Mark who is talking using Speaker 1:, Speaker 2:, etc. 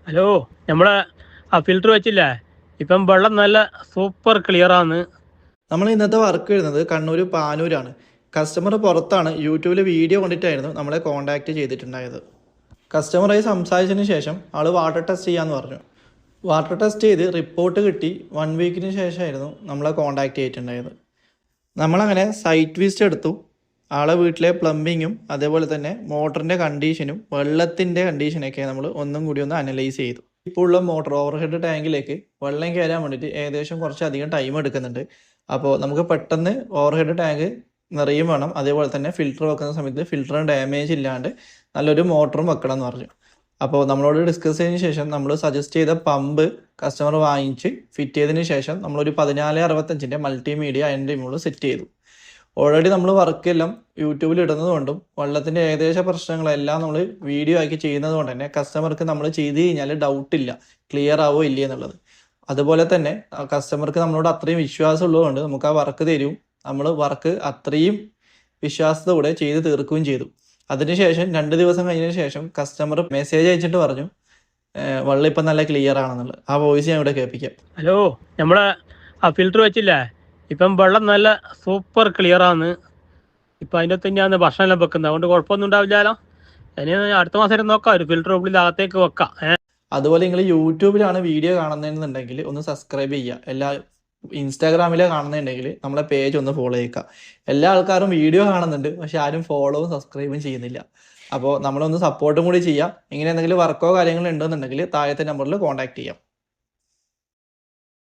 Speaker 1: Hello, നമ്മളെ filter വെച്ചില്ലേ? ഇപ്പം വെള്ളം നല്ല സൂപ്പർ ക്ലിയറാണ്.
Speaker 2: നമ്മൾ ഇന്നത്തെ വർക്ക് വരുന്നത് കണ്ണൂർ പാനൂരാണ്. കസ്റ്റമർ പുറത്താണ്. യൂട്യൂബിൽ വീഡിയോ കണ്ടിട്ടായിരുന്നു നമ്മളെ കോൺടാക്റ്റ് ചെയ്തിട്ടുണ്ടായത്. കസ്റ്റമറായി സംസാരിച്ചതിന് ശേഷം ആൾ വാട്ടർ ടെസ്റ്റ് ചെയ്യാമെന്ന് പറഞ്ഞു. വാട്ടർ ടെസ്റ്റ് ചെയ്ത് റിപ്പോർട്ട് കിട്ടി 1 വീക്കിന് ശേഷമായിരുന്നു നമ്മളെ കോൺടാക്റ്റ് ചെയ്തിട്ടുണ്ടായത്. നമ്മളങ്ങനെ സൈറ്റ് വിസിറ്റ് എടുത്തു. ആളെ വീട്ടിലെ പ്ലംബിങ്ങും അതേപോലെ തന്നെ മോട്ടറിൻ്റെ കണ്ടീഷനും വെള്ളത്തിൻ്റെ കണ്ടീഷനൊക്കെ നമ്മൾ ഒന്നും കൂടി ഒന്ന് അനലൈസ് ചെയ്തു. ഇപ്പോൾ ഉള്ള മോട്ടർ ഓവർഹെഡ് ടാങ്കിലേക്ക് വെള്ളം കയറാൻ വേണ്ടിയിട്ട് ഏകദേശം കുറച്ചധികം ടൈം എടുക്കുന്നുണ്ട്. അപ്പോൾ നമുക്ക് പെട്ടെന്ന് ഓവർഹെഡ് ടാങ്ക് നിറയും വേണം. അതേപോലെ തന്നെ ഫിൽറ്റർ വെക്കുന്ന സമയത്ത് ഫിൽറ്ററിന് ഡാമേജ് ഇല്ലാണ്ട് നല്ലൊരു മോട്ടറും വെക്കണം എന്ന് പറഞ്ഞു. അപ്പോൾ നമ്മളോട് ഡിസ്കസ് ചെയ്തതിന് ശേഷം നമ്മൾ സജസ്റ്റ് ചെയ്ത പമ്പ് കസ്റ്റമർ വാങ്ങിച്ച് ഫിറ്റ് ചെയ്തതിന് ശേഷം നമ്മളൊരു 1465 മൾട്ടിമീഡിയ അതിൻ്റെ മുകളിൽ സെറ്റ് ചെയ്തു. ഓൾറെഡി നമ്മൾ വർക്കെല്ലാം യൂട്യൂബിൽ ഇടുന്നത് കൊണ്ടും വെള്ളത്തിൻ്റെ ഏകദേശ പ്രശ്നങ്ങളെല്ലാം നമ്മൾ വീഡിയോ ആക്കി ചെയ്യുന്നത് കൊണ്ട് തന്നെ കസ്റ്റമർക്ക് നമ്മൾ ചെയ്ത് കഴിഞ്ഞാൽ ഡൗട്ടില്ല ക്ലിയർ ആവോ ഇല്ലേ എന്നുള്ളത്. അതുപോലെ തന്നെ കസ്റ്റമർക്ക് നമ്മളോട് അത്രയും വിശ്വാസം ഉള്ളതുകൊണ്ട് നമുക്ക് ആ വർക്ക് തരും. നമ്മൾ വർക്ക് അത്രയും വിശ്വാസത്തോടെ ചെയ്ത് തീർക്കുകയും ചെയ്തു. അതിനുശേഷം 2 ദിവസം കഴിഞ്ഞതിന് ശേഷം കസ്റ്റമർ മെസ്സേജ് അയച്ചിട്ട് പറഞ്ഞു വെള്ളം ഇപ്പം നല്ല ക്ലിയർ ആണെന്നുള്ളത്. ആ വോയിസ് ഞാൻ ഇവിടെ കേൾപ്പിക്കാം.
Speaker 1: ഹലോ, നമ്മളെ ഫിൽറ്റർ വെച്ചില്ലേ? ഇപ്പം വെള്ളം നല്ല സൂപ്പർ ക്ലിയറാണ്. ഇപ്പം അതിൻ്റെ തന്നെയാണ് ഭക്ഷണം എല്ലാം വെക്കുന്നത്. അതുകൊണ്ട് കുഴപ്പമൊന്നും ഉണ്ടാവില്ലല്ലോ. ഇനി അടുത്ത മാസം നോക്കാം, ഒരു ഫിൽറ്റർ ഉള്ളിൽ അകത്തേക്ക് വെക്കാം.
Speaker 2: അതുപോലെ നിങ്ങൾ യൂട്യൂബിലാണ് വീഡിയോ കാണുന്നതെന്നുണ്ടെങ്കിൽ ഒന്ന് സബ്സ്ക്രൈബ് ചെയ്യുക. എല്ലാ ഇൻസ്റ്റാഗ്രാമിലെ കാണുന്നുണ്ടെങ്കിൽ നമ്മളെ പേജ് ഒന്ന് ഫോളോ ചെയ്യുക. എല്ലാ ആൾക്കാരും വീഡിയോ കാണുന്നുണ്ട്, പക്ഷെ ആരും ഫോളോവും സബ്സ്ക്രൈബും ചെയ്യുന്നില്ല. അപ്പോൾ നമ്മളൊന്ന് സപ്പോർട്ടും കൂടി ചെയ്യാം. ഇങ്ങനെ എന്തെങ്കിലും വർക്കോ കാര്യങ്ങളോ ഉണ്ടെന്നുണ്ടെങ്കിൽ താഴത്തെ നമ്പറിൽ കോൺടാക്ട് ചെയ്യാം.